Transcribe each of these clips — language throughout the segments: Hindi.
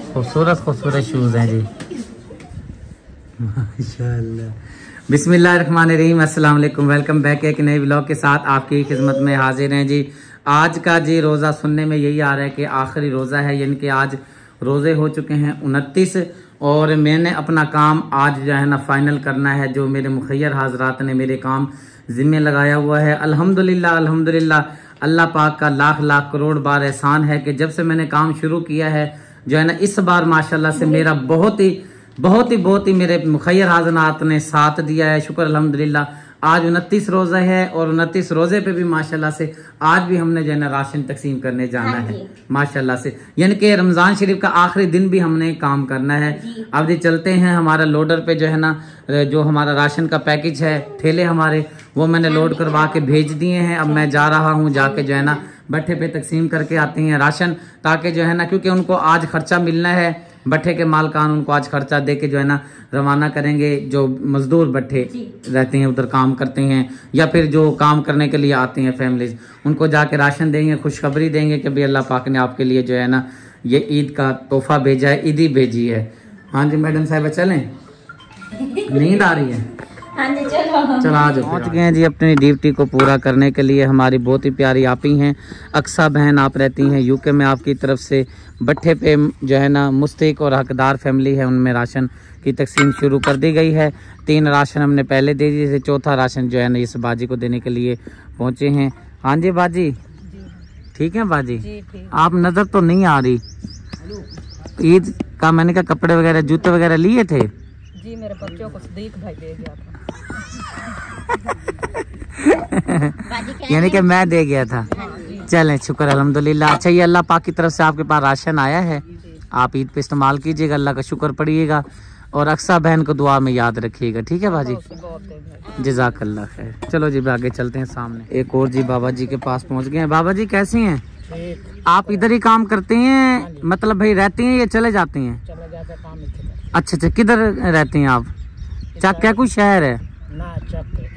खूबसूरत खूबसूरत शूज हैं जी माशाल्लाह। बिस्मिल्लाहिर्रहमानिर्रहीम, अस्सलाम वालेकुम। वेलकम बैक एक नए व्लॉग के साथ आपकी खिदमत में हाजिर हैं जी। आज का जी रोज़ा सुनने में यही आ रहा है कि आखिरी रोज़ा है, यानी कि आज रोज़े हो चुके हैं 29 और मैंने अपना काम आज जो है ना फाइनल करना है। जो मेरे मुखैर हाजरात ने मेरे काम जिम्मे लगाया हुआ है, अल्हम्दुलिल्लाह अल्हम्दुलिल्लाह, अल्लाह पाक का लाख लाख करोड़ बार एहसान है कि जब से मैंने काम शुरू किया है जो है ना, इस बार माशाल्लाह से मेरा बहुत ही मेरे मुखैर हाजरात ने साथ दिया है। शुक्र अल्हम्दुलिल्लाह। आज 29 रोज़ा है और 29 रोज़े पे भी माशाल्लाह से आज भी हमने जो है ना राशन तकसीम करने जाना है माशाल्लाह से, यानी कि रमज़ान शरीफ का आखिरी दिन भी हमने काम करना है। अब जी चलते हैं हमारा लोडर पे जो है ना, जो हमारा राशन का पैकेज है, थैले हमारे वो मैंने लोड करवा के भेज दिए हैं। अब मैं जा रहा हूँ, जाके जो है ना भट्ठे पे तकसीम करके आते हैं राशन, ताकि जो है ना, क्योंकि उनको आज खर्चा मिलना है, भट्ठे के मालकान उनको आज खर्चा दे के जो है ना रवाना करेंगे। जो मजदूर भट्ठे रहते हैं उधर काम करते हैं, या फिर जो काम करने के लिए आते हैं फैमिलीज, उनको जाके राशन देंगे, खुशखबरी देंगे कि भाई अल्लाह पाक ने आपके लिए जो है ना ये ईद का तोहफा भेजा है, ईदी भेजी है। हाँ जी मैडम साहब चलें, नींद आ रही है? चलो आज पहुँच गए हैं जी अपनी ड्यूटी को पूरा करने के लिए। हमारी बहुत ही प्यारी आपी हैं अक्सा बहन, आप रहती हैं यूके में। आपकी तरफ से भट्ठे पे जो है ना मुस्तहिक और हकदार फैमिली है, उनमें राशन की तकसीम शुरू कर दी गई है। 3 राशन हमने पहले दे दिए थे, चौथा राशन जो है ना इस बाजी को देने के लिए पहुँचे हैं। हाँ जी बाजी ठीक है बाजी, आप नज़र तो नहीं आ रही। ईद का मैंने कहा कपड़े वगैरह जूते वगैरह लिए थे जी, मेरे बच्चों को सदीक भाई दे गया था यानी कि मैं दे गया था। चलें शुक्र अल्हम्दुलिल्लाह। अच्छा ये अल्लाह पाक की तरफ से आपके पास राशन आया है, आप ईद पे इस्तेमाल कीजिएगा, अल्लाह का शुक्र पड़िएगा और अक्सा बहन को दुआ में याद रखिएगा। ठीक है बाजी, जज़ाकल्लाह खैर। चलो जी आगे चलते हैं सामने। एक और जी बाबा जी के पास पहुंच गए हैं। बाबा जी कैसी हैं? आप इधर ही काम करते हैं, मतलब भाई रहती हैं या चले जाते हैं? अच्छा अच्छा, किधर रहते हैं आप? चक क्या कोई शहर है?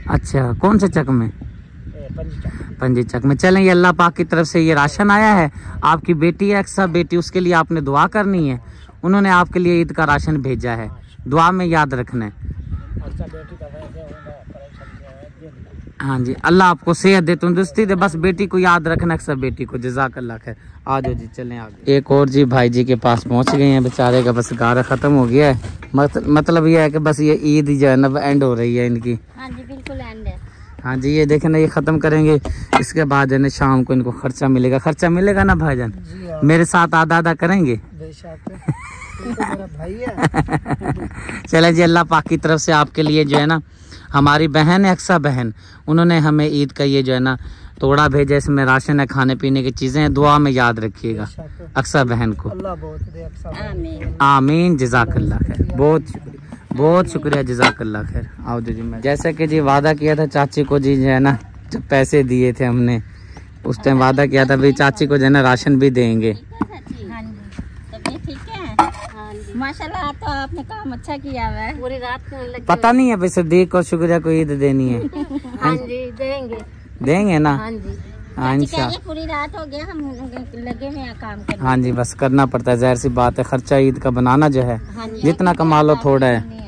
अच्छा, कौन से चक में? पंजी चक में। चलें, ये अल्लाह पाक की तरफ से ये राशन आया है। आपकी बेटी है अक्सा बेटी, उसके लिए आपने दुआ करनी है। उन्होंने आपके लिए ईद का राशन भेजा है, दुआ में याद रखना है। हाँ जी, अल्लाह आपको सेहत दे, तंदुरुस्ती दे, बस बेटी को याद रखना अक्सा बेटी को। जज़ाकल्लाह खैर। आ जाओ जी चलें आगे। एक और जी भाई जी के पास पहुंच गए हैं। बेचारे का बस गारा खत्म हो गया है। मतलब ये है कि बस ये ईद जो है ना एंड हो रही है इनकी। हाँ जी बिल्कुल एंड है। हाँ जी, ये देखें ना, ये खत्म करेंगे, इसके बाद है ना शाम को इनको खर्चा मिलेगा। खर्चा मिलेगा ना भाईजान? मेरे साथ आधा आधा करेंगे। चले जी, अल्लाह पाक की तरफ से आपके लिए जो है ना, हमारी बहन है अक्सा बहन, उन्होंने हमें ईद का ये जो है ना तोड़ा भेजा। इसमें राशन है, खाने पीने की चीजें हैं, दुआ में याद रखिएगा अक्सा बहन को। आमीन, जज़ाकल्लाह खैर। बहुत शुक्रिया, जज़ाकल्लाह खैर। आओ जी, मैं जैसे कि जी वादा किया था चाची को जी जो है ना, जब पैसे दिए थे हमने उस टाइम वादा किया था भाई चाची को जो है ना राशन भी देंगे। माशाल्लाह, तो आपने काम अच्छा किया है। पूरी रात पता नहीं है भाई सदीक और शुक्रिया को ईद देनी है। हाँ जी देंगे ना। हाँ जी, अच्छा, पूरी रात हो गया हम लगे हुए काम करने। हाँ जी, बस करना पड़ता है, जाहिर सी बात है। खर्चा ईद का बनाना जो है, जितना कमा लो थोड़ा है।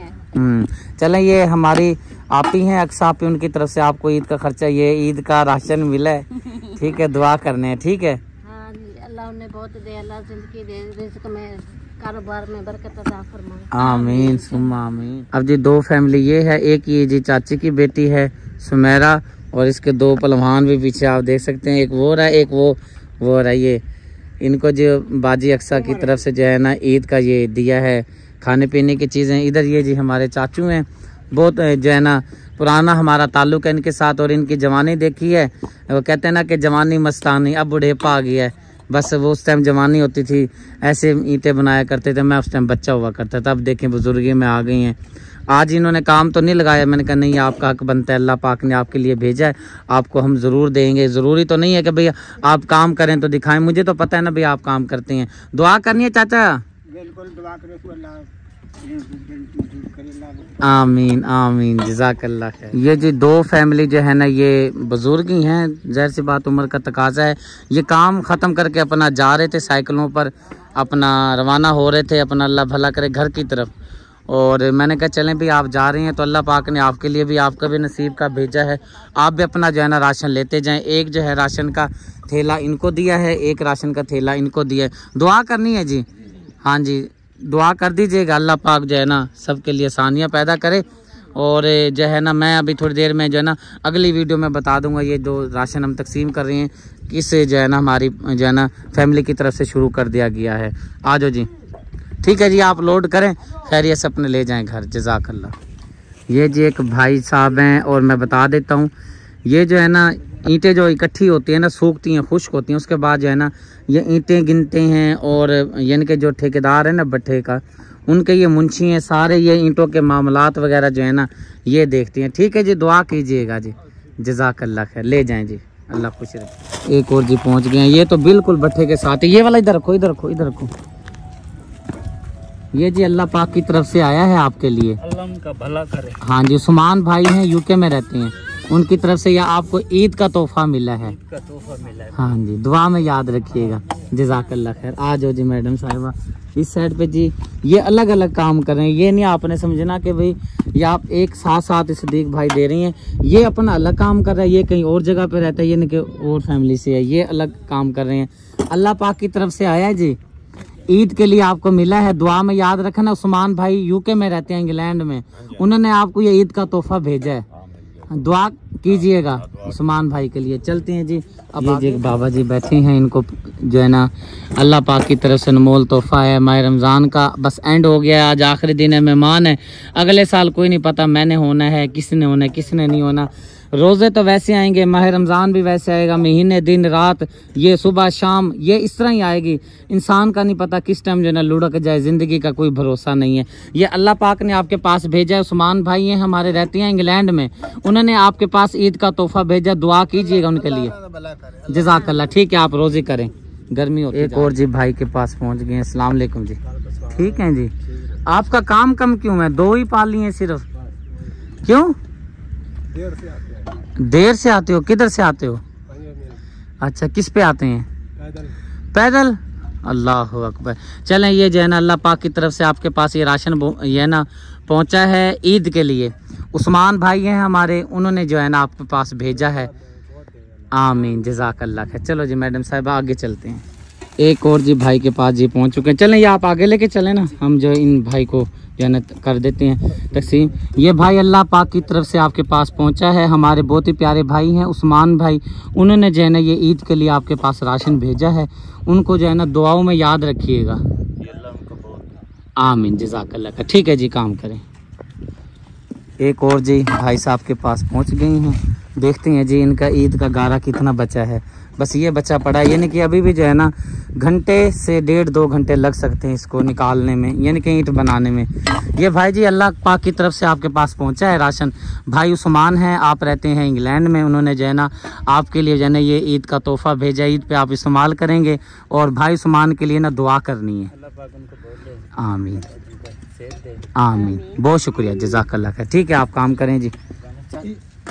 चले, ये हमारी आपी हैं अक्सा आपी, उनकी तरफ से आपको ईद का खर्चा, ये ईद का राशन मिला है। ठीक है, दुआ करने हैं। ठीक है, हाँ जी, अल्लाह उन्हें बहुत दे, अल्लाह जिंदगी दे, रिज़्क़ में कारोबार में बरकत अता फरमाए। आमीन सुम्मा आमीन। अब जी 2 फैमिली ये है, एक ये जी चाची की बेटी है सुमेरा, और इसके 2 पहलवान भी पीछे आप देख सकते हैं। एक वो रहा, एक वो रहा। ये इनको जो बाजी अक्सा की तरफ से जो है ना ईद का ये दिया है खाने पीने की चीज़ें। इधर ये जी हमारे चाचू हैं, बहुत जो है ना पुराना हमारा ताल्लुक है इनके साथ, और इनकी जवानी देखी है। वो कहते हैं ना कि जवानी मस्तानी, अब बुढ़ेपा आ गया है। बस वो उस टाइम जवानी होती थी, ऐसे ईंटें बनाया करते थे, मैं उस टाइम बच्चा हुआ करता था। अब देखें बुजुर्गी में आ गई हैं। आज इन्होंने काम तो नहीं लगाया, मैंने कहा नहीं, आपका हक बनता है, अल्लाह पाक ने आपके लिए भेजा है, आपको हम ज़रूर देंगे। ज़रूरी तो नहीं है कि भैया आप काम करें तो दिखाएं, मुझे तो पता है ना भैया आप काम करते हैं। दुआ करनी है चाचा? बिल्कुल दुआ करें। आमीन आमीन, जज़ाकल्लाह खैर। ये जी 2 फैमिली जो है ना, ये बुजुर्ग ही हैं, जाहिर सी बात उम्र का तकाजा है। ये काम ख़त्म करके अपना जा रहे थे साइकिलों पर, अपना रवाना हो रहे थे, अपना अल्लाह भला करे घर की तरफ। और मैंने कहा चलें भाई आप जा रहे हैं तो अल्लाह पाक ने आपके लिए भी, आपका भी नसीब का भेजा है, आप भी अपना जो है ना राशन लेते जाएं। एक जो है राशन का थैला इनको दिया है, एक राशन का थैला इनको दिया है। दुआ करनी है जी, हाँ जी दुआ कर दीजिएगा, अल्लाह पाक जो है ना सबके लिए आसानियाँ पैदा करे। और जो है ना मैं अभी थोड़ी देर में जो है ना अगली वीडियो में बता दूंगा ये जो राशन हम तकसीम कर रहे हैं किस जो है ना हमारी जो है ना फैमिली की तरफ से शुरू कर दिया गया है। आ जाओ जी, ठीक है जी, आप लोड करें, खैरियत से अपने ले जाएं घर, जज़ाकल्लाह। ये जी एक भाई साहब हैं और मैं बता देता हूँ, ये जो है ना ईंटें जो इकट्ठी होती हैं ना, सूखती हैं, खुश्क होती हैं, उसके बाद जो है ना ये ईंटें गिनते हैं। और यानी कि जो ठेकेदार है ना भट्ठे का, उनके ये मुंशी हैं, सारे ये ईंटों के मामलात वगैरह जो है ना ये देखती हैं। ठीक है जी, दुआ कीजिएगा जी, जज़ाकल्लाह खैर, ले जाएं जी, अल्लाह खुश रखे। एक और जी पहुंच गए हैं, ये तो बिल्कुल भट्ठे के साथ है। ये वाला इधर रखो, इधर रखो, इधर रखो। ये जी अल्लाह पाक की तरफ से आया है आपके लिए, अल्लाह उनका भला करे। हाँ जी, उस्मान भाई हैं, यूके में रहते हैं, उनकी तरफ से यह आपको ईद का तोहफा मिला है। ईद का तोहफा मिला है। हाँ जी, दुआ में याद रखिएगा, जज़ाकल्लाह खैर। आ जाओ जी मैडम साहिबा इस साइड पे जी। ये अलग अलग काम कर रहे हैं, ये नहीं आपने समझना कि भाई ये आप एक साथ साथ सदीक भाई दे रही हैं। ये अपना अलग काम कर रहा है, ये कहीं और जगह पे रहता है, ये नहीं कि और फैमिली से है, ये अलग काम कर रहे हैं। अल्लाह पाक की तरफ से आया है जी, ईद के लिए आपको मिला है, दुआ में याद रखना। उस्मान भाई यूके में रहते हैं, इंग्लैंड में, उन्होंने आपको ये ईद का तोहफा भेजा है, दुआ कीजिएगा उस्मान भाई के लिए। चलते हैं जी। अब ये जी बाबा जी बैठे हैं, इनको जो है ना अल्लाह पाक की तरफ से अनमोल तोहफा है। माह रमज़ान का बस एंड हो गया है, आज आखिरी दिन है, मेहमान है, अगले साल कोई नहीं पता मैंने होना है, किसने होना है, किसने नहीं होना। रोज़े तो वैसे आएंगे, माह रमज़ान भी वैसे आएगा, महीने दिन रात, ये सुबह शाम, ये इस तरह ही आएगी। इंसान का नहीं पता किस टाइम जो है ना लुढ़क जाए, ज़िंदगी का कोई भरोसा नहीं है। ये अल्लाह पाक ने आपके पास भेजा है। उस्मान भाई हैं हमारे, रहते हैं इंग्लैंड में, उन्होंने आपके पास ईद का तोहफा भेजा, दुआ कीजिएगा उनके लिए, जज़ाकल्लाह। ठीक है, आप रोज़े करें, गर्मी होती है। एक और जी भाई के पास पहुँच गए हैं, अस्सलाम वालेकुम जी। ठीक है जी, आपका काम कम क्यों है? 2 ही पाली हैं सिर्फ, क्यों? देर से आते हो? किधर से आते हो? अच्छा, किस पे आते हैं? पैदल। अल्लाह अकबर। चलें, ये जो है ना अल्लाह पाक की तरफ से आपके पास ये राशन ये ना पहुंचा है ईद के लिए। उस्मान भाई हैं हमारे, उन्होंने जो है ना आपके पास भेजा है। आमीन, जज़ाकल्लाह खैर। चलो जी मैडम साहब आगे चलते हैं। एक और जी भाई के पास जी पहुंच चुके हैं। चलें, ये आप आगे लेके चलें ना, हम जो इन भाई को जो है ना कर देते हैं तकसीम। ये भाई अल्लाह पाक की तरफ से आपके पास पहुंचा है, हमारे बहुत ही प्यारे भाई हैं उस्मान भाई, उन्होंने जो है ना ये ईद के लिए आपके पास राशन भेजा है। उनको जो है ना दुआओं में याद रखिएगा, आमीन, जज़ाकल्लाह। ठीक है जी, काम करें। एक और जी भाई साहब के पास पहुंच गई हैं, देखते हैं जी इनका ईद का गारा कितना बचा है। बस ये बचा पड़ा है, यानी कि अभी भी जो है ना घंटे से 1.5-2 घंटे लग सकते हैं इसको निकालने में, यानी कि ईंट बनाने में। ये भाई जी अल्लाह पाक की तरफ से आपके पास पहुंचा है राशन। भाई उस्मान हैं, आप रहते हैं इंग्लैंड में, उन्होंने जो है ना आपके लिए जो है ना ये ईद का तोहफा भेजा, ईद पे आप इस्तेमाल करेंगे। और भाई उस्मान के लिए ना दुआ करनी है। आमीन आमीन, बहुत शुक्रिया, जज़ाकल्लाह खैर। ठीक है, आप काम करें जी।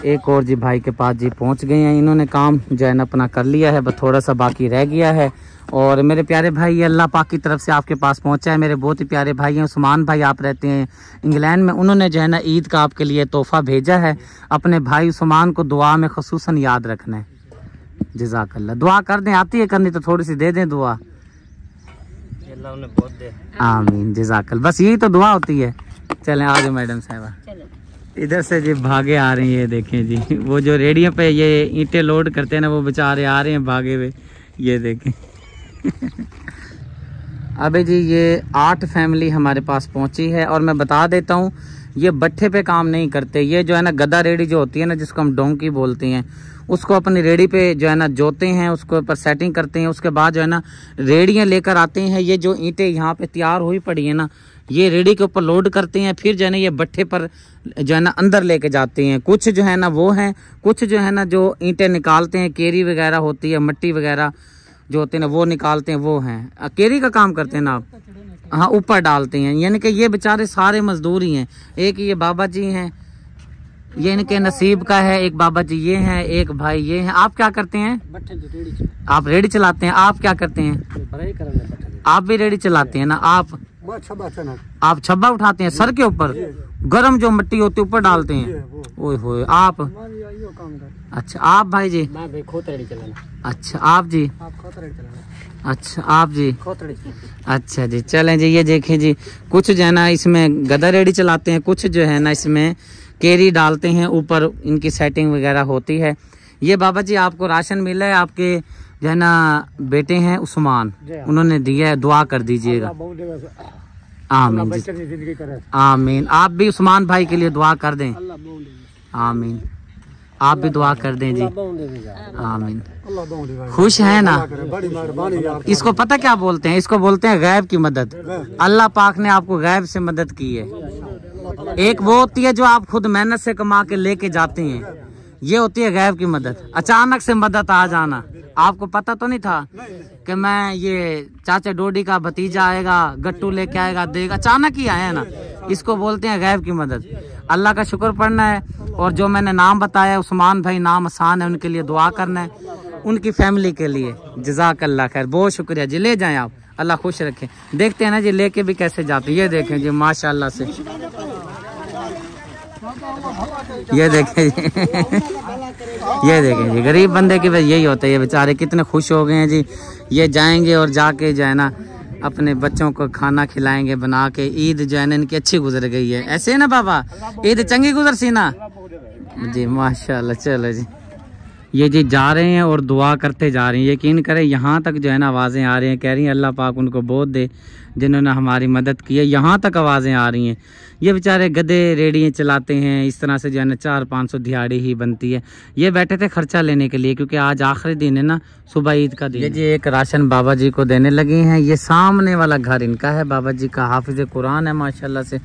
एक और जी भाई के पास जी पहुंच गए हैं, इन्होंने काम जो है ना अपना कर लिया है, बस थोड़ा सा बाकी रह गया है। और मेरे प्यारे भाई ये अल्लाह पाक की तरफ से आपके पास पहुंचा है, मेरे बहुत ही प्यारे भाई हैं उस्मान भाई, आप रहते हैं इंग्लैंड में, उन्होंने जो है ना ईद का आपके लिए तोहफा भेजा है। अपने भाई उस्मान को दुआ में खुसूसन याद रखना है, जज़ाकल्लाह। दुआ कर दें, आती है करनी तो थोड़ी सी दे दें दुआ, आमीन, जज़ाकल्लाह। बस यही तो दुआ होती है। चलें, आ जाओ मैडम साहबा, इधर से जी भागे आ रहे हैं। ये देखें जी, वो जो रेडियो पे ये ईंटें लोड करते हैं ना, वो बेचारे आ रहे हैं भागे हुए, ये देखें। अबे जी ये 8 फैमिली हमारे पास पहुंची है। और मैं बता देता हूँ, ये भट्ठे पे काम नहीं करते, ये जो है ना गदा रेडी जो होती है ना, जिसको हम डोंकी बोलते हैं, उसको अपनी रेडी पे जो है ना जोते हैं, उसको ऊपर सेटिंग करते हैं, उसके बाद जो है ना रेडियाँ लेकर आते हैं। ये जो ईंटें यहाँ पे तैयार हुई पड़ी है ना, ये रेडी के ऊपर लोड करते हैं, फिर जो है ना ये भट्ठे पर जो है ना अंदर लेके जाते हैं। कुछ जो है ना वो हैं, कुछ जो है ना जो ईंटें निकालते हैं, केरी वगैरह होती है, मट्टी वगैरह जो होते हैं ना वो निकालते हैं, वो हैं। केरी का काम करते हैं ना आप, हाँ, ऊपर डालते हैं। यानी कि ये बेचारे सारे मजदूर ही हैं। एक ये बाबा जी हैं, ये इनके नसीब का है। एक बाबा जी ये हैं, एक भाई ये हैं। आप क्या करते हैं? आप रेडी चलाते हैं। आप क्या करते हैं? आप भी रेडी चलाते हैं ना? आप छब्बा उठाते हैं सर के ऊपर, गरम जो मिट्टी होती है ऊपर डालते हैं। ओए होए। आप? अच्छा आप भाई जी? अच्छा आप जी? अच्छा आप जी? अच्छा जी। चलें जी, ये देखें जी, कुछ जो है ना इसमें गदा रेडी चलाते हैं, कुछ जो है ना इसमें केरी डालते हैं, ऊपर इनकी सेटिंग वगैरह होती है। ये बाबा जी आपको राशन मिला है, आपके जो है ना बेटे हैं उस्मान, उन्होंने दिया है, दुआ कर दीजिएगा। आमीन जी, आमीन। आप भी उस्मान भाई के लिए दुआ कर दें। आमीन। आप भी दुआ कर दें जी। आमीन। खुश है ना? इसको पता क्या बोलते हैं? इसको बोलते हैं गैब की मदद। अल्लाह पाक ने आपको गैब से मदद की है। एक वो होती है जो आप खुद मेहनत से कमा के लेके जाते हैं, ये होती है गैब की मदद। अचानक से मदद आ जाना। आपको पता तो नहीं था कि मैं ये चाचा डोडी का भतीजा आएगा, गट्टू लेके आएगा, देगा, अचानक ही आया ना। इसको बोलते हैं गैब की मदद। अल्लाह का शुक्र पढ़ना है। और जो मैंने नाम बताया उस्मान भाई, नाम आसान है, उनके लिए दुआ करना है, उनकी फैमिली के लिए। जज़ाकल्लाह खैर। बहुत शुक्रिया जी। ले जाएं आप, अल्लाह खुश रखे। देखते हैं ना जी लेके भी कैसे जाते। ये देखें जी माशाल्लाह से, ये देखें जी ये देखें जी, गरीब बंदे की वजह यही होता है। ये बेचारे कितने खुश हो गए हैं जी। ये जाएंगे और जाके जो है ना अपने बच्चों को खाना खिलाएंगे बना के। ईद जो है ना इनकी अच्छी गुजर गई है, ऐसे है ना बाबा? ईद चंगी गुजर सी ना जी, माशाल्लाह। चलो जी, ये जी जा रहे हैं और दुआ करते जा रहे हैं। यकीन करें यहाँ तक जो है ना आवाज़ें आ रही हैं, कह रही हैं अल्लाह पाक उनको बहुत दे जिन्होंने हमारी मदद की है। यहाँ तक आवाज़ें आ रही हैं। ये बेचारे गधे रेडियाँ चलाते हैं, इस तरह से जो है ना 400-500 दिहाड़ी ही बनती है। ये बैठे थे खर्चा लेने के लिए, क्योंकि आज आखिरी दिन है ना, सुबह ईद का दिन। ये जी एक राशन बाबा जी को देने लगे हैं। ये सामने वाला घर इनका है, बाबा जी का हाफिज कुरान है माशाल्लाह से।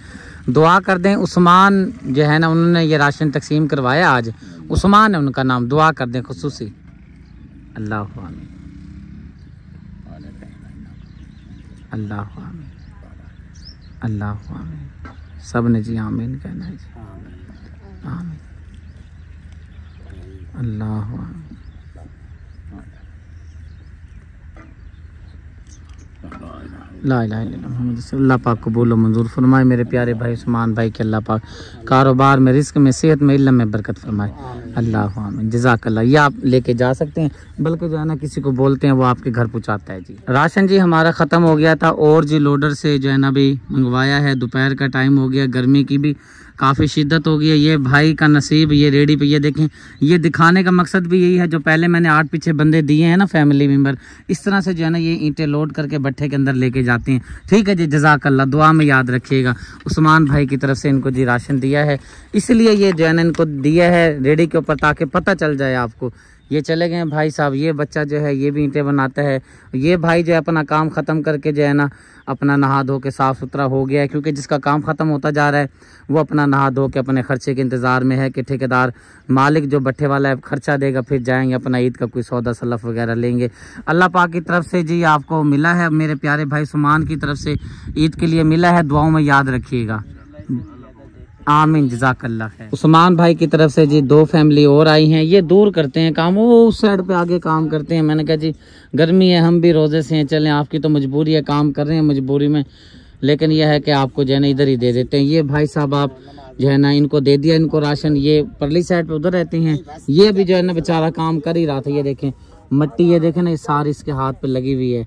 दुआ कर दें। उस्मान जो है ना उन्होंने ये राशन तकसीम करवाया आज, उस्मान है उनका नाम। दुआ कर दें खुसूसी। अल्लाह आमीन, अल्लाह आमीन, अल्लाह आमीन। सब ने जी आमीन कहना है जी। आमीन, अल्लाह आमीन। ला इलाहा इल्लल्लाह मुहम्मद रसूलुल्लाह। अल्लाह पाक कबूल और मंजूर फरमाए मेरे प्यारे भाई उस्मान भाई के। अल्लाह पाक कारोबार में, रिस्क में, सेहत में, इल्म में बरकत फरमाए। अल्लाह आमीन। जज़ाकल्लाह। ये आप लेके जा सकते हैं, बल्कि जो है ना किसी को बोलते हैं वो आपके घर पहुंचाता है जी। राशन जी हमारा ख़त्म हो गया था और जी लोडर से जो है ना भी मंगवाया है। दोपहर का टाइम हो गया, गर्मी की भी काफ़ी शिद्दत हो गई है। ये भाई का नसीब ये रेडी पे, ये देखें। ये दिखाने का मकसद भी यही है, जो पहले मैंने 8 पीछे बंदे दिए हैं ना फैमिली मेम्बर, इस तरह से जो है ना ये ईंटें लोड करके भट्ठे के अंदर लेके जाते हैं। ठीक है जी, जज़ाकल्लाह। दुआ में याद रखिएगा। उस्मान भाई की तरफ से इनको जी राशन दिया है, इसलिए ये जो है ना इनको दिया है रेडी के ऊपर, ताकि पता चल जाए आपको। ये चले गए भाई साहब। ये बच्चा जो है ये भी ईंटें बनाता है। ये भाई जो है अपना काम ख़त्म करके जो है ना अपना नहा धो के साफ़ सुथरा हो गया है, क्योंकि जिसका काम ख़त्म होता जा रहा है वो अपना नहा धो के अपने खर्चे के इंतज़ार में है कि ठेकेदार मालिक जो भट्ठे वाला है खर्चा देगा, फिर जाएंगे अपना ईद का कोई सौदा सलफ वगैरह लेंगे। अल्लाह पाक की तरफ से जी आपको मिला है, मेरे प्यारे भाई सुमान की तरफ से ईद के लिए मिला है। दुआओं में याद रखिएगा। आमीन, जज़ाकल्लाह खैर। उस्मान भाई की तरफ से जी 2 फैमिली और आई हैं। ये दूर करते हैं काम, वो उस साइड पे आगे काम करते हैं। मैंने कहा जी गर्मी है, हम भी रोज़े से हैं, चलें, आपकी तो मजबूरी है, काम कर रहे हैं मजबूरी में, लेकिन यह है कि आपको जो है ना इधर ही दे देते हैं। ये भाई साहब आप जो है ना इनको दे दिया इनको राशन। ये परली साइड पे उधर रहते हैं। ये भी जो है ना बेचारा काम कर ही रहा था। ये देखें मट्टी, ये देखें ना, ये सारी इसके हाथ पे लगी हुई है।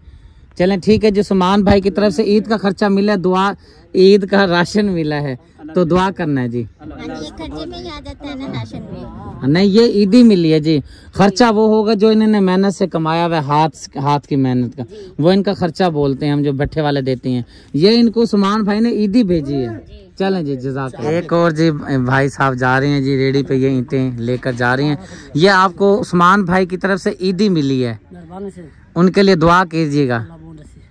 चलें ठीक है जी। सुमान भाई की तरफ से ईद का खर्चा मिला है, दुआ, ईद का राशन मिला है, तो दुआ करना है जी। खर्चे में ही आ जाता है ना राशन में। नहीं, ये ईदी मिली है जी। खर्चा वो होगा जो इन्होंने मेहनत से कमाया हुआ है, हाथ की मेहनत का, वो इनका खर्चा बोलते हैं हम, जो भट्ठे वाले देते हैं। ये इनको सुमान भाई ने ईदी भेजी है। चलें जी, जज़ाकल्लाह। एक और जी भाई साहब जा रहे हैं जी रेडी पे, ये ईंटें लेकर जा रहे हैं। ये आपको उस्मान भाई की तरफ से ईदी मिली है, उनके लिए दुआ कीजिएगा।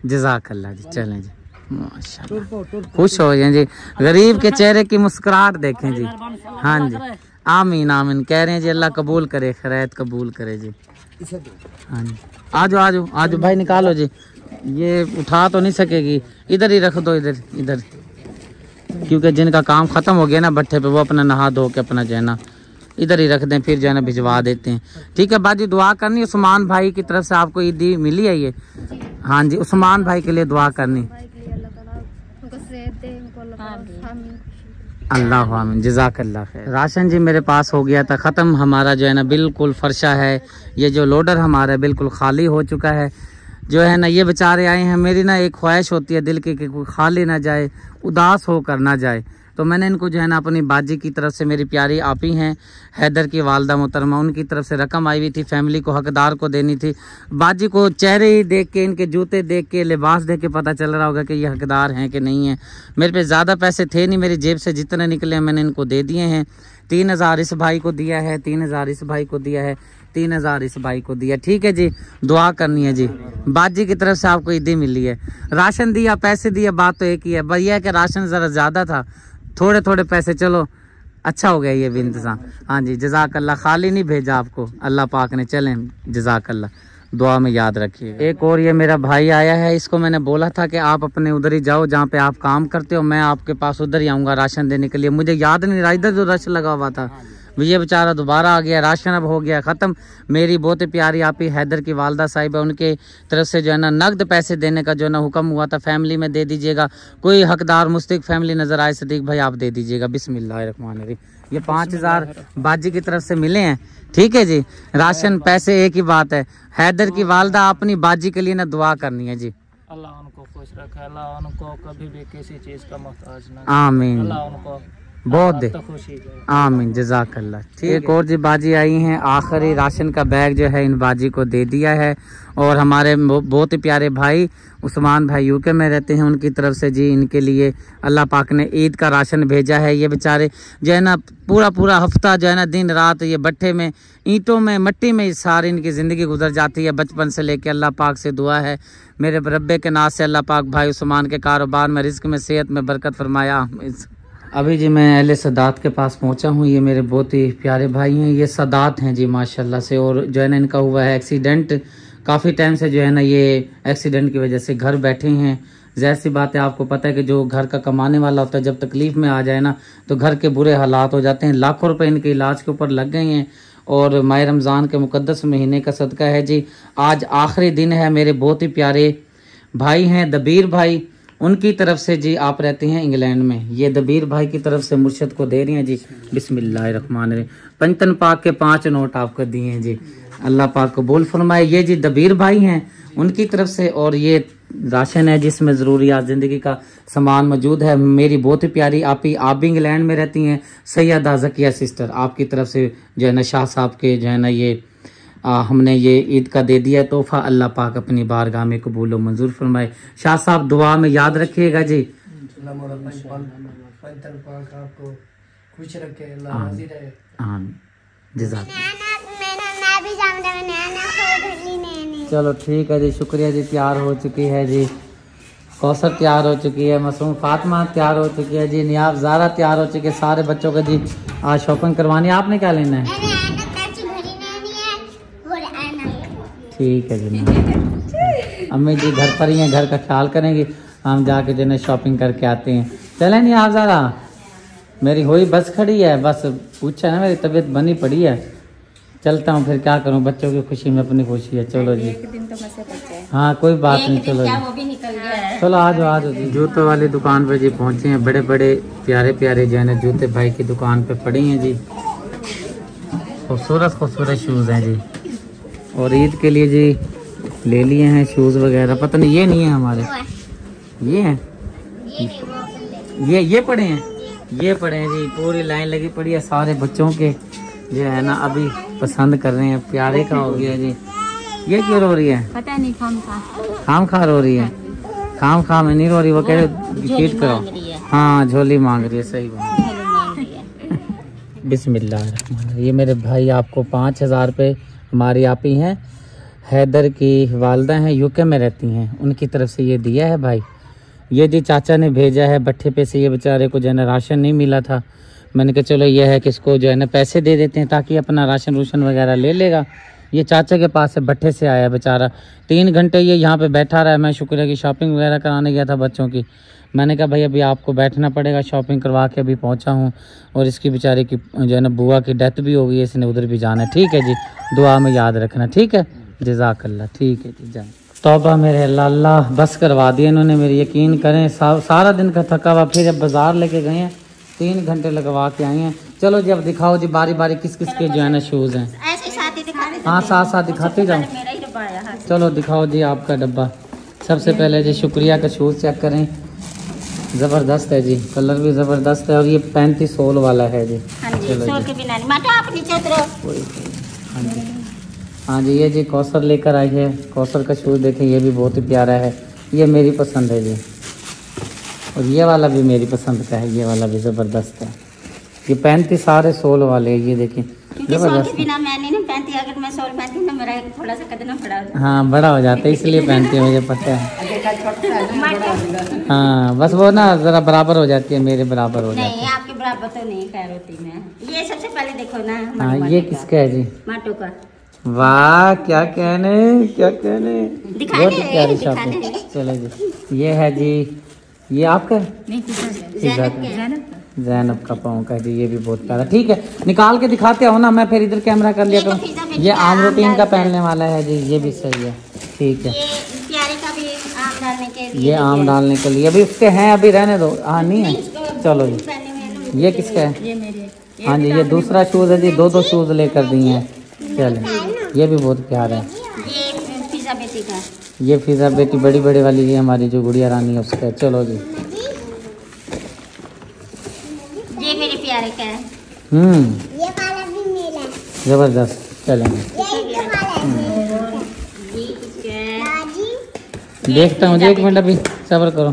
जज़ाकल्लाह जी। चलें जी, माशाल्लाह। खुश हो जाए जी, गरीब के चेहरे की मुस्कुराहट देखें जी। हाँ जी, आमीन आमीन कह रहे हैं जी। अल्लाह कबूल करे, खैरात कबूल करे जी। हाँ जी, आजो आजो आजो भाई, निकालो जी। ये उठा तो नहीं सकेगी, इधर ही रख दो, इधर इधर क्योंकि जिनका काम ख़त्म हो गया ना भट्ठे पे, वो अपना नहा धो के अपना जो है ना इधर ही रख दें, फिर जो है ना भिजवा देते हैं। ठीक है बाजी, दुआ करनी उस्मान भाई की तरफ से आपको ईदी मिली है ये? हाँ जी, उस्मान भाई के लिए दुआ करनी। अल्लाह आमीन, जज़ाकल्लाह खैर। राशन जी मेरे पास हो गया था ख़त्म, हमारा जो है ना बिल्कुल फर्शा है, ये जो लोडर हमारा बिल्कुल खाली हो चुका है। जो है ना ये बेचारे आए हैं, मेरी ना एक ख्वाहिश होती है दिल की कि कोई खाली ना जाए, उदास होकर ना जाए। तो मैंने इनको जो है ना अपनी बाजी की तरफ से, मेरी प्यारी आपी हैं हैदर की वालदा मोहतरमा, उनकी तरफ से रकम आई हुई थी, फैमिली को हकदार को देनी थी। बाजी को चेहरे ही देख के, इनके जूते देख के, लिबास देख के पता चल रहा होगा कि ये हकदार हैं कि नहीं है। मेरे पे ज़्यादा पैसे थे नहीं, मेरी जेब से जितने निकले मैंने इनको दे दिए हैं। 3000 इस भाई को दिया है, 3000 इस भाई को दिया है, 3000 इस भाई को दिया। ठीक है जी, दुआ करनी है जी। बाजी की तरफ से आपको ईदी मिली है, राशन दिया, पैसे दिए, बात तो एक ही है। भैया कि राशन ज़रा ज़्यादा था, थोड़े थोड़े पैसे, चलो अच्छा हो गया ये भी इंतज़ाम। हाँ जी, जज़ाकल्लाह, खाली नहीं भेजा आपको अल्लाह पाक ने, चलें जज़ाकल्लाह, दुआ में याद रखिए। एक और ये मेरा भाई आया है, इसको मैंने बोला था कि आप अपने उधर ही जाओ जहाँ पे आप काम करते हो, मैं आपके पास उधर ही आऊँगा राशन देने के लिए। मुझे याद नहीं रहा, इधर जो रश लगा हुआ था, ये बेचारा दोबारा आ गया, राशन अब हो गया ख़त्म। मेरी बहुत ही प्यारी आपी हैदर की वालदा साहिब है, उनके तरफ से जो है ना नकद पैसे देने का जो है ना हुक्म हुआ था, फैमिली में दे दीजिएगा। कोई हकदार मुस्तक फैमिली नज़र आए सदीक भाई आप दे दीजिएगा। बिस्मिल्लाहिर्रहमानिर्रहीम। ये 5000 बाजी की तरफ से मिले हैं। ठीक है जी, राशन पैसे एक ही बात है। हैदर की वालदा अपनी बाजी के लिए ना दुआ करनी है जी। अल्लाह उनको खुश रखे, अल्लाह उनको कभी भी किसी चीज़ का मोहताज ना, आमीन, अल्लाह उनको बहुत दे, खुशी दे, आमीन, जज़ाकल्लाह। ठीक, एक और जी बाजी आई हैं, आखिरी राशन का बैग जो है इन बाजी को दे दिया है। और हमारे बहुत ही प्यारे भाई उस्मान भाई यूके में रहते हैं, उनकी तरफ से जी इनके लिए अल्लाह पाक ने ईद का राशन भेजा है। ये बेचारे जो है ना पूरा हफ्ता जो है ना दिन रात ये भट्ठे में, ईंटों में, मिट्टी में सारी इनकी ज़िंदगी गुजर जाती है बचपन से लेके। अल्लाह पाक से दुआ है मेरे रब्बे के नाज से अल्लाह पाक भाई उस्मान के कारोबार में, रिज़्क़ में, सेहत में बरकत फरमाया। अभी जी मैं अहले सदात के पास पहुंचा हूं, ये मेरे बहुत ही प्यारे भाई हैं, ये सदात हैं जी माशाल्लाह से। और जो है ना इनका हुआ है एक्सीडेंट, काफ़ी टाइम से जो है ना ये एक्सीडेंट की वजह से घर बैठे हैं। ज़ाहिर सी बात है, आपको पता है कि जो घर का कमाने वाला होता है जब तकलीफ़ में आ जाए ना तो घर के बुरे हालात हो जाते हैं। लाखों रुपए इनके इलाज के ऊपर लग गए हैं। और माह रमज़ान के मुक़द्दस महीने का सदका है जी, आज आखिरी दिन है। मेरे बहुत ही प्यारे भाई हैं दबीर भाई, उनकी तरफ से जी, आप रहते हैं इंग्लैंड में, ये दबीर भाई की तरफ से मुर्शद को दे रही हैं जी। बिस्मिल्लाहिर्रहमानिर्रहीम। पंचतन पाक के 5 नोट आपको दिए हैं जी, अल्लाह पाक कबूल फरमाए। ये जी दबीर भाई हैं उनकी तरफ से। और ये राशन है जिसमें ज़रूरियात ज़िंदगी का सामान मौजूद है। मेरी बहुत ही प्यारी आपी, आप भी इंग्लैंड में रहती हैं, सैयदा ज़किया सिस्टर, आपकी तरफ से जो है ना शाह साहब के जो है ना ये हमने ये ईद का दे दिया तोहफा। अल्लाह पाक अपनी बारगाह में कबूल और मंजूर फरमाए। शाह साहब दुआ में याद रखिएगा जी। खुश रखे, चलो ठीक है जी, शुक्रिया जी। तैयार हो चुकी है जी, कौसर तैयार हो चुकी है, मासूम फातिमा तैयार हो चुकी है जी, नियाब ज़ारा तैयार हो चुकी है। सारे बच्चों को जी आज शॉपिंग करवानी है। आपने क्या लेना है? ठीक है जी, अम्मी जी घर पर ही हैं, घर का ख्याल करेंगी, हम जाके जो है शॉपिंग करके आते हैं। चले नहीं आप ज़रा, मेरी हुई बस खड़ी है, बस पूछा ना मेरी तबीयत बनी पड़ी है, चलता हूँ फिर क्या करूँ, बच्चों की खुशी में अपनी खुशी है। चलो जी, हाँ कोई बात नहीं, चलो जी, चलो आ जाओ जी। जूतों वाली दुकान पे जी पहुँचे हैं, बड़े बड़े प्यारे प्यारे जो है ना जूते भाई की दुकान पे पड़ी हैं जी, खूबसूरत खूबसूरत शूज़ हैं जी। और ईद के लिए जी ले लिए हैं शूज़ वगैरह। पता नहीं ये नहीं है हमारे, ये हैं, ये पड़े हैं, ये पड़े हैं जी, पूरी लाइन लगी पड़ी है। सारे बच्चों के जो है ना अभी पसंद कर रहे हैं। प्यारे का हो गया जी, ये क्यों रो रही है? पता नहीं, खाम खा रो रही है। खाम खा में नहीं रो रही, वो कह रहे फीड करो। हाँ झोली मांग रही है, सही बात। बिस्मिल्लाह। ये मेरे भाई आपको 5000 रुपये हमारी आपी हैं हैदर की वालदा हैं, यूके में रहती हैं, उनकी तरफ से ये दिया है भाई। ये जी चाचा ने भेजा है भट्ठे पे से, ये बेचारे को जो है ना राशन नहीं मिला था, मैंने कहा चलो ये है कि इसको जो है ना पैसे दे देते हैं ताकि अपना राशन रूशन वगैरह ले लेगा। ये चाचा के पास से भट्टे से आया बेचारा, 3 घंटे ये यहाँ पे बैठा रहा है। मैं शुक्र है कि शॉपिंग वगैरह कराने गया था बच्चों की। मैंने कहा भाई अभी आपको बैठना पड़ेगा, शॉपिंग करवा के अभी पहुँचा हूँ। और इसकी बेचारे की जो है ना बुआ की डेथ भी हो गई है, इसने उधर भी जाना है। ठीक है जी, दुआ में याद रखना। ठीक है, जज़ाकल्लाह। ठीक है जी, जाए। तौबा मेरे अल्लाह, बस करवा दिया इन्होंने मेरी, यकीन करें। सारा दिन का थका हुआ, फिर अब बाज़ार लेके गए हैं, 3 घंटे लगवा के आए हैं। चलो जी अब दिखाओ जी बारी बारी किस किस के जो है ना शूज़ हैं। हाँ साथ साथ दिखाते जाओ। चलो दिखाओ जी आपका डब्बा। सबसे पहले जी शुक्रिया का शूज़ चेक करें, ज़बरदस्त है जी, कलर भी ज़बरदस्त है। और ये 35 सोल वाला है जी। चलो जी, हाँ जी, ये जी कौसर लेकर आई है। कौसर का शूज़ देखें, ये भी बहुत ही प्यारा है, ये मेरी पसंद है जी। और ये वाला भी मेरी पसंद का है, ये वाला भी ज़बरदस्त है। ये 35 सारे सोल वाले, ये देखें ज़बरदस्त। हाँ बड़ा हो जाता है इसलिए पहनती है, मुझे पता है। हाँ बस वो ना ज़रा बराबर हो जाती है, मेरे बराबर हो जाती है। आपके बराबर तो नहीं खैर होती मैं। ये सबसे पहले देखो ना। हाँ ये किसका है जी? माटो का। वाह क्या कहने, क्या कहने, बहुत ही प्यारी शॉपिंग। चलो जी, ये है जी, ये आपका ज़ैनब का पाँव का जी, ये भी बहुत प्यारा। ठीक है, निकाल के दिखाते हो ना, मैं फिर इधर कैमरा कर लिया करूँ। ये आम रोटीन का पहनने वाला है जी, ये भी सही है। ठीक है, ये आम डालने के लिए अभी उसके हैं, अभी रहने दो। हाँ नहीं है, चलो जी। ये किसका है? हाँ जी, ये दूसरा शूज़ है जी, 2 शूज़ लेकर दिए हैं। चलो ये भी बहुत प्यारा है। ये फिजा बेटी बड़ी बड़ी वाली, ये हमारी जो गुड़िया रानी है उसका। चलो जी, ये मेरे प्यारे का है। ये वाला भी मेरा है, जबरदस्त। चलेंगे, देखता हूँ, 1 मिनट अभी सब्र करो,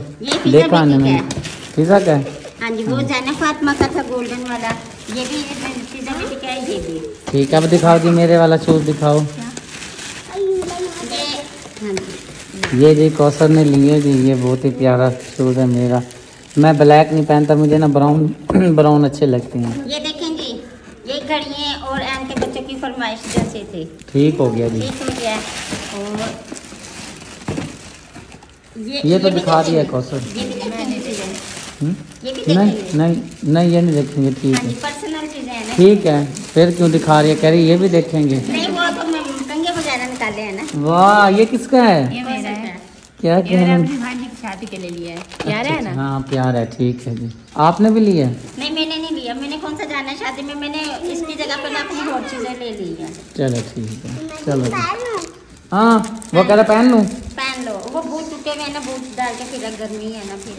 देखा आने में। फिजा का है? हाँ जी, वो जाना फातिमा का था गोल्डन वाला, ये भी फिजा बेटी का है, ये भी। ठीक है, अब दिखाओ जी मेरे वाला शूज़ दिखाओ। ये जी कौसर ने लिए जी, ये बहुत ही प्यारा शूज़ है मेरा। मैं ब्लैक नहीं पहनता, मुझे ना ब्राउन ब्राउन अच्छे लगते हैं। ये देखें जी, ये घड़ियाँ और एन के बच्चों की फरमाइश जैसे थे। ठीक हो गया जी, ठीक हो गया। और ये तो दिखा दिया कौसर। नहीं नहीं नहीं, ये नहीं देखेंगे। ठीक है, पर्सनल चीजें हैं ना। ठीक है, फिर क्यों दिखा रही है? कह रही ये भी देखेंगे। नहीं वो तो मैं कंगे वगैरह निकाले हैं ना। वाह, ये किसका है? ये मेरा है। क्या कहना, अपनी भांजी की शादी के लिए लिया है। प्यार है ना? हाँ प्यार है। ठीक है जी, आपने भी लिया? नहीं मैंने नहीं लिया, मैंने कौन सा जाना है शादी में, मैंने इसकी जगह पर अपनी और चीजें ले ली है। चलो ठीक है, चलो। हाँ वो कह रहा पहन लूँ, पहन लो। वो बूट टूटे हुए ना, बूट डाल के फिर गर्मी है ना फिर।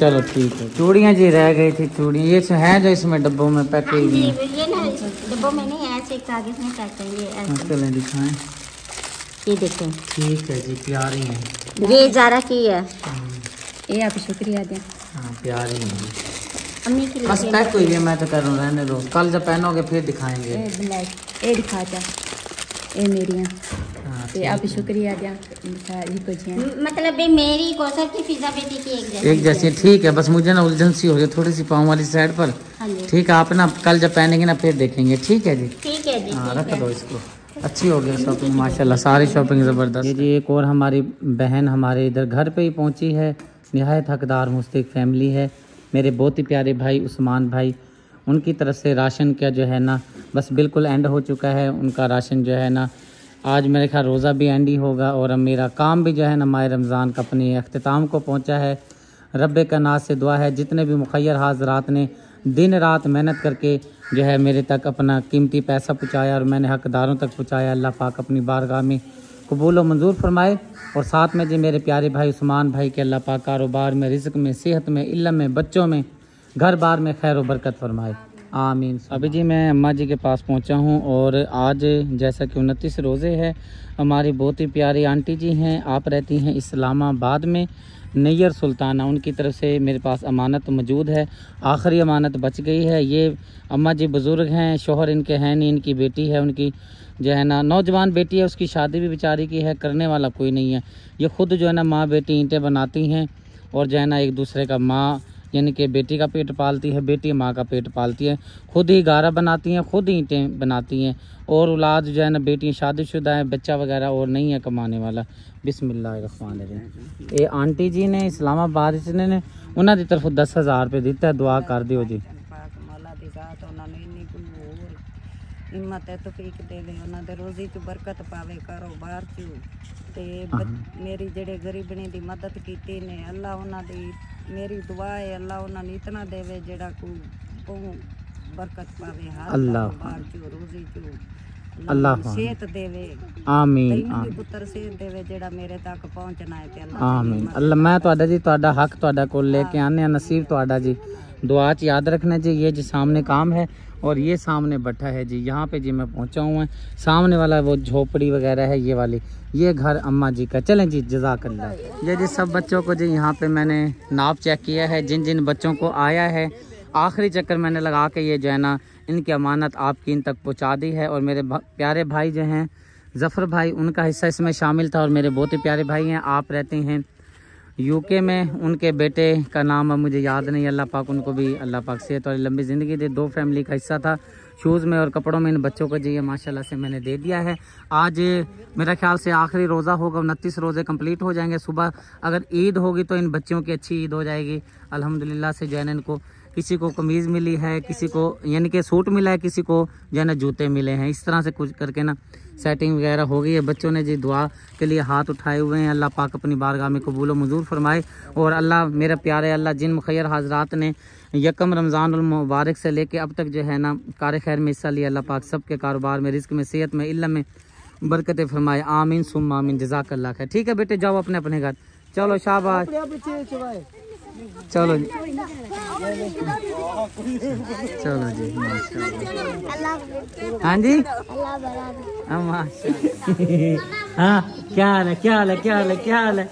चलो ठीक है। चूड़ियाँ जी रह गई थी, चूड़ियाँ ये हैं जो इसमें डब्बों में पैक हुई हैं। ये ना डब्बों में नहीं, ऐसे कागज में पैक है ये। चलें दिखाएं, ये देखें। ठीक है जी, प्यारी है। ये जारा की है, ये आप शुक्रिया दें। हाँ प्यारी है, अम्मी की बस पैक हुई है। मैं तो कर रहा हूँ रहने दो, कल जब पहनोगे फिर दिखाएंगे। ये दिखा जा, ये मेरी आप शुक्रिया दिया मतलब मेरी कौसर की फिजा बेटी की एक जैसी। ठीक है, बस मुझे ना उलझन सी हो गई थोड़ी सी पाँव वाली साइड पर। ठीक है, आप ना कल जब पहनेंगे ना फिर देखेंगे। ठीक है जी, ठीक है जी। हाँ रख दो इसको। अच्छी हो गई शॉपिंग माशाल्लाह, सारी शॉपिंग ज़बरदस्त। ये जी एक और हमारी बहन हमारे इधर घर पे ही पहुंची है। निहायत हकदार मुस्तहिक फैमिली है। मेरे बहुत ही प्यारे भाई उस्मान भाई, उनकी तरफ से राशन का जो है ना बस बिल्कुल एंड हो चुका है। उनका राशन जो है ना आज मेरे ख्याल रोज़ा भी एंड ही होगा। और अब मेरा काम भी जो है ना माह रमज़ान का अपने अख्तिताम को पहुंचा है। रब का नाज से दुआ है जितने भी मुखय्यर हाज़रात ने दिन रात मेहनत करके जो है मेरे तक अपना कीमती पैसा पहुँचाया और मैंने हकदारों तक पहुँचाया, अल्लाह पाक अपनी बारगाह में कबूल व मंजूर फरमाए। और साथ में जी मेरे प्यारे भाई उस्मान भाई के अल्लाह पाक कारोबार में, रिज़्क़ में, सेहत में, इल्म में, बच्चों में, घर बार में खैर व बरकत फरमाए, आमीन। अभी जी मैं अम्मा जी के पास पहुंचा हूं और आज जैसा कि 29 रोज़े है। हमारी बहुत ही प्यारी आंटी जी हैं, आप रहती हैं इस्लामाबाद में, नैयर सुल्ताना। उनकी तरफ से मेरे पास अमानत मौजूद है, आखिरी अमानत बच गई है। ये अम्मा जी बुज़ुर्ग हैं, शोहर इनके हैं नहीं, इनकी बेटी है, उनकी जो है ना नौजवान बेटी है, उसकी शादी भी बेचारी की है, करने वाला कोई नहीं है। ये ख़ुद जो है ना माँ बेटी ईंटें बनाती हैं और जो है ना एक दूसरे का माँ यानी कि बेटी का पेट पालती है, बेटी माँ का पेट पालती है, खुद ही गारा बनाती हैं, खुद ही ईंटें बनाती हैं। और औलाद जो है ना बेटियाँ शादीशुदा हैं, बच्चा वगैरह और नहीं है कमाने वाला। बिस्मिल्लाहिर्रहमानिर्रहीम। ये आंटी जी ने इस्लामाबाद ने उन्होंने तरफ 10,000 रुपये दिता है, दुआ कर दियो जी। हिम्मत है तौफीक देवे, उन्हां दे रोज़ी च बरकत पावे, कारोबार च ते मेरी जेड़े गरीबनी दी मदद कीती ने अल्लाह उन्हां दी मेरी दुआ है अल्लाह उन्हां नूं इतना देवे जेड़ा को बरकत पावे हर कारोबार च रोज़ी च अल्लाह सेहत देवे। आमीन। पुत्र सेहत देवे जेड़ा मेरे तक पहुंचना है ते अल्लाह आमीन। अल्लाह मैं तुहाडा जी तुहाडा हक तुहाडा कोल लेके आने नसीब तुहाडा जी, दुआ च याद रखना जी। ये जी सामने काम है और ये सामने भट्ठा है जी, यहाँ पे जी मैं पहुँचा हूँ। सामने वाला वो झोपड़ी वगैरह है ये वाली, ये घर अम्मा जी का। चलें जी जज़ाकल्लाह। ये जी सब बच्चों को जी यहाँ पे मैंने नाप चेक किया है, जिन जिन बच्चों को आया है आखिरी चक्कर मैंने लगा के ये जो है ना इनकी अमानत आपकी इन तक पहुँचा दी है। और मेरे प्यारे भाई जो हैं ज़फ़र भाई, उनका हिस्सा इसमें शामिल था। और मेरे बहुत ही प्यारे भाई हैं, आप रहते हैं यूके में, उनके बेटे का नाम अब मुझे याद नहीं, अल्लाह पाक उनको भी अल्लाह पाक सेहत और लंबी ज़िंदगी दे। 2 फैमिली का हिस्सा था शूज़ में और कपड़ों में इन बच्चों को जी ये माशाल्लाह से मैंने दे दिया है। आज मेरा ख्याल से आखिरी रोज़ा होगा, 29 रोज़े कंप्लीट हो जाएंगे। सुबह अगर ईद होगी तो इन बच्चों की अच्छी ईद हो जाएगी अल्हम्दुलिल्लाह से। जो है इनको किसी को कमीज़ मिली है, किसी को यानी कि सूट मिला है, किसी को जो है ना जूते मिले हैं। इस तरह से कुछ करके ना सेटिंग वगैरह हो गई है। बच्चों ने जी दुआ के लिए हाथ उठाए हुए हैं, अल्लाह पाक अपनी बारगाह में कबूल व मंजूर फरमाए। और अल्लाह मेरे प्यारे अल्लाह जिन मुखैर हाजरात ने यकम रमज़ान मुबारक से लेके अब तक जो है ना कार खैर में हिस्सा लिया, अल्लाह पाक सब के कारोबार में, रिज़्क़ में, सेहत में, इल्म में बरकतें फरमाए। आमीन सुम्मा आमीन। जज़ाकल्लाह खैर। ठीक है बेटे जाओ अपने अपने घर। चलो शाबाश। चलो जी चलो जी माशाल्लाह। हाँ जी माशाल्लाह। हाँ क्या हाल है, क्या हाल है, क्या हाल है, क्या हाल है?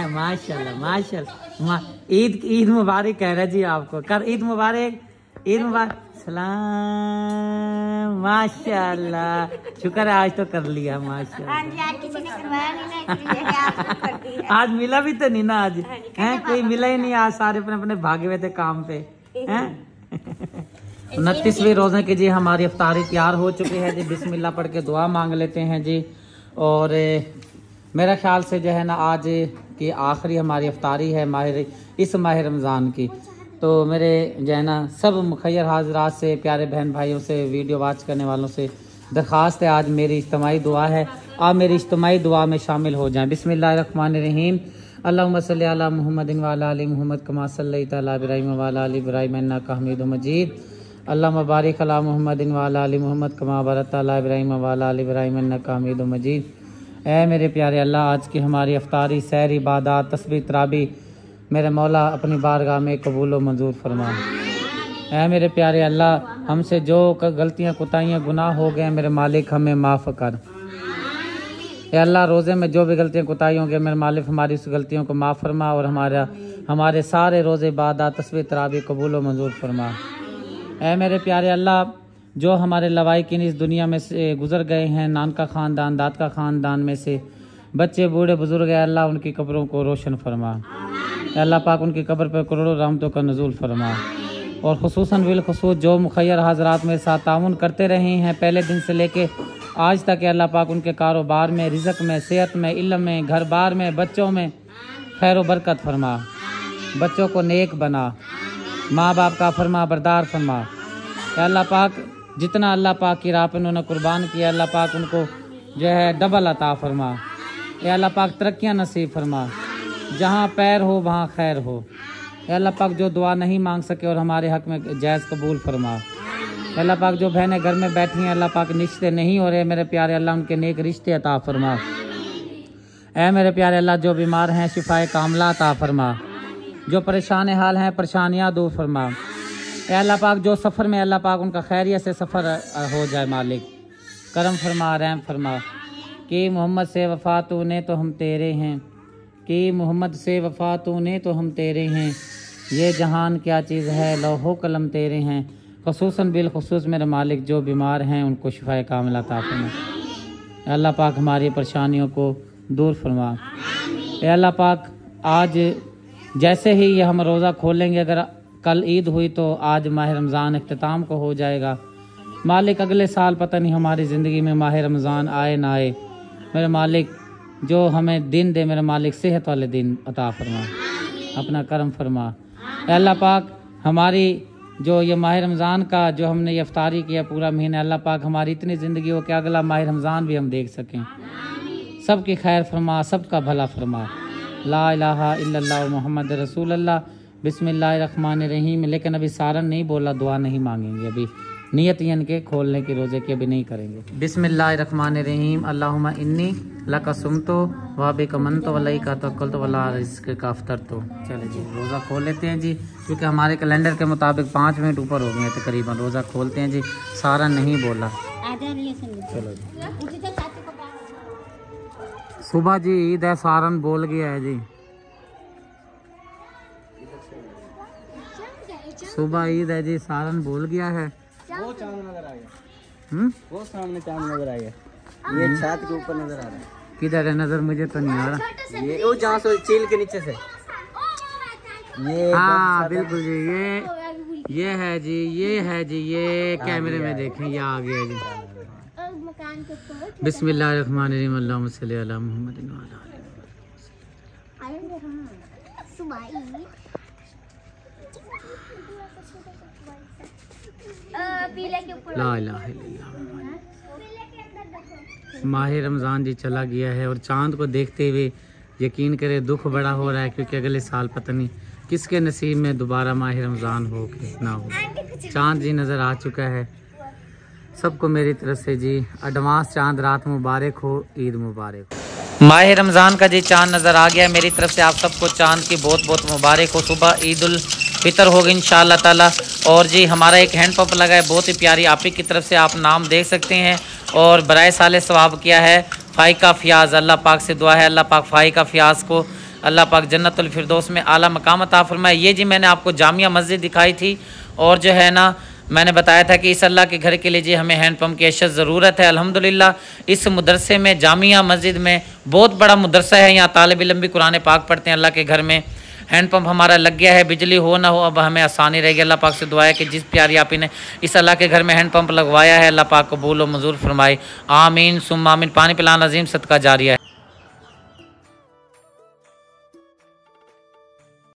माशाल्लाह माशाल्लाह। ईद मुबारक कह रहे जी आपको। कर ईद मुबारक, ईद मुबारक। सलाम। माशाल्लाह शुक्र है आज तो कर लिया माशाल्लाह। आज मिला भी तो नहीं ना, आज है कोई मिला ही नहीं। आज सारे अपने अपने भागे हुए थे काम पे हैं। 29वें रोज़े की जी हमारी इफ्तारी तैयार हो चुकी है जी। बिस्मिल्लाह पढ़ के दुआ मांग लेते हैं जी। और मेरा ख्याल से जो है ना आज की आखिरी हमारी इफ्तारी है इस माह रमज़ान की। तो मेरे जो है ना सब मुखैर हाजरात से, प्यारे बहन भाइयों से, वीडियो वॉच करने वालों से दरख्वास्त है आज मेरी इज्तिमाई दुआ है, आप मेरी इज्तिमाई दुआ में शामिल हो जाएं। बिस्मिल्लाहिर्रहमानिर्रहीम। अल्लाहुम्मा सल्ली अला मुहम्मदिन व अला आलि मुहम्मद कमा सल्लैता अला इब्राहीम व अला आलि इब्राहीम इन्नका हमीदुम मजीद। अल्लाहुम्मा बारिक अला मुहम्मदिन व अला आलि मुहम्मद कमा बारकता अला इब्राहीम व अला आलि इब्राहीम इन्नका हमीदुम मजीद। ऐ मेरे प्यारे अल्लाह, आज की हमारी इफ्तारी, सैर, इबादत, तस्बीह, तराबी मेरे मौला अपनी बारगाह में कबूल व मंजूर फरमा। ऐ मेरे प्यारे अल्लाह, हमसे जो गलतियाँ कोताहियाँ गुनाह हो गए मेरे मालिक हमें माफ़ कर। ए अल्लाह, रोज़े में जो भी गलतियाँ कोताही होंगी मेरे मालिक हमारी उस गलतियों को माफ़ फरमा और हमारे सारे रोज़े इबादत, तस्बीह, तराबी कबूल व मंजूर फरमा। ऐ मेरे प्यारे अल्लाह, जो हमारे लवाइकिन इस दुनिया में से गुज़र गए हैं, नानका ख़ानदान, दादका ख़ानदान में से बच्चे, बूढ़े, बुजुर्ग, अल्लाह उनकी कब्रों को रोशन फरमा। अल्लाह पाक उनकी कब्र पर करोड़ों रहमतों का नज़ूल फरमा। और खुसूसन बिलखुसूस जो मुखैर हाजरात मेरे साथ ताउन करते रहे हैं पहले दिन से लेके आज तक, अल्लाह पाक उनके कारोबार में, रिज़्क़ में, सेहत में, इल्म में, घर बार में, बच्चों में खैर व बरकत फरमा। बच्चों को नेक बना, माँ बाप का फरमा बरदार फरमा। अल्लाह पाक जितना अल्लाह पाक की राह पर उन्होंने कुर्बान किया, अल्लाह पाक उनको जो है डबल अता फरमा। अल्लाह पाक तरक्कियाँ नसीब फरमा, जहाँ पैर हो वहाँ खैर हो। अल्लाह पाक जो दुआ नहीं मांग सके और हमारे हक़ में जायज़ कबूल फरमा। अल्लाह पाक जो बहनें घर में बैठी हैं, अल्लाह पाक रिश्ते नहीं हो रहे मेरे प्यारे अल्लाह उनके नेक रिश्ते अता फरमा। ऐ मेरे प्यारे अल्लाह, जो बीमार हैं शिफाए कामला अता फरमा, जो परेशान हाल हैं परेशानियाँ दूर फरमा। ऐ अल्लाह पाक जो सफ़र में, अल्लाह पाक उनका खैरियत से सफ़र हो जाए, मालिक करम फरमा, रहम फरमा। कि मोहम्मद से वफ़ा तूने तो हम तेरे हैं, कि मोहम्मद से वफ़ा तूने तो हम तेरे हैं, ये जहान क्या चीज़ है लौहो कलम तेरे हैं। ख़ुसूसन बिलखुसूस मेरे मालिक जो बीमार हैं उनको शिफाए कामिला अता फरमा। अल्लाह पाक हमारी परेशानियों को दूर फरमा। अल्लाह पाक आज जैसे ही ये हम रोज़ा खोलेंगे, अगर कल ईद हुई तो आज माह रमज़ान इख्तिताम को हो जाएगा। मालिक अगले साल पता नहीं हमारी ज़िंदगी में माह रमज़ान आए ना आए, मेरे मालिक जो हमें दिन दे, मेरे मालिक सेहत वाले दिन अता फरमा, अपना करम फरमा। अल्लाह पाक हमारी जो ये माह रमज़ान का जो हमने ये इफ्तारी किया पूरा महीना, अल्लाह पाक हमारी इतनी ज़िंदगी हो कि अगला माह रमज़ान भी हम देख सकें। सबकी खैर फरमा, सबका भला फरमा। ला इलाहा इल्लल्लाह मुहम्मद रसूलुल्लाह। बिस्मिल्लाहिर्रहमानिर्रहीम। लेकिन अभी सारन नहीं बोला, दुआ नहीं मांगेंगे, अभी नियत यानी के खोलने की रोज़े की अभी नहीं करेंगे। बिस्मिल्लाहिर्रहमानिर्रहीम। अल्लाहुम्मा इन्नी लका सुमतो व बिका मनतो व लैका तवक्कलतो व ला रिज़्क़ का अफ़्तरतो। चलो जी रोज़ा खोल लेते हैं जी, क्योंकि हमारे कैलेंडर के मुताबिक 5 मिनट ऊपर हो गए हैं तकरीबन। रोज़ा खोलते हैं जी, सारा नहीं बोला। चलो जी, सुबह जी ईद है, सारन बोल गया है जी। सुबह ईद है जी, सारन बोल गया है। वो चांद नजर आ गया, वो सामने चांद नजर आ गया, ये छत के ऊपर नजर आ रहा है। किधर है नजर, मुझे तो नहीं आ रहा। ये वो जहाँ से चील के नीचे से, ये हाँ बिल्कुल जी, ये है जी, ये है जी, ये कैमरे में देखें, ये आ गया जी। बिस्मिल्लाहिर्रहमानिर्रहीम। अल्लाहुम्मा सल्ली अला मुहम्मदिन व अला ला इलाहा इल्लल्लाह। माह रमज़ान जी चला गया है और चांद को देखते हुए यकीन करे दुख बड़ा हो रहा है, क्योंकि अगले साल पता नहीं किसके नसीब में दोबारा माह रमज़ान हो कि ना हो। चांद जी नज़र आ चुका है। सबको मेरी तरफ से जी एडवांस चांद रात मुबारक हो, ईद मुबारक हो। माह रमज़ान का जी चांद नज़र आ गया है। मेरी तरफ से आप सबको चांद की बहुत बहुत मुबारक हो। सुबह ईद उल फितर होगी इंशाअल्लाह ताला। और जी हमारा एक हैंड पंप लगा है, बहुत ही प्यारी, आप ही की तरफ से आप नाम देख सकते हैं। और बराए साले सवाब किया है फ़ाइका फ़ियाज़। अल्लाह पाक से दुआ है अल्लाह पाक फ़ाइका फ़ियाज़ को अल्लाह पाक जन्नतुल फिरदौस में आला मकाम अता फरमाए। ये जी मैंने आपको जामिया मस्जिद दिखाई थी, और जो है ना मैंने बताया था कि इस अल्लाह के घर के लिए जी हमें हैंड पंप की अशद ज़रूरत है। अल्हम्दुलिल्लाह इस मदरसे में, जामिया मस्जिद में, बहुत बड़ा मदरसा है, यहाँ तालिब इल्म भी कुरान पाक पढ़ते हैं। अल्लाह के घर में हैंड पंप हमारा लग गया है, बिजली हो ना हो अब हमें आसानी रहेगी। अल्लाह पाक से दुआ है कि जिस प्यारी आपी ने इस अल्लाह के घर में हैंड पंप लगवाया है, अल्लाह पाक कबूल व मंजूर फरमाए। आमीन सुम्मा आमीन। पानी पिलाना अजीम सदका जारिया है।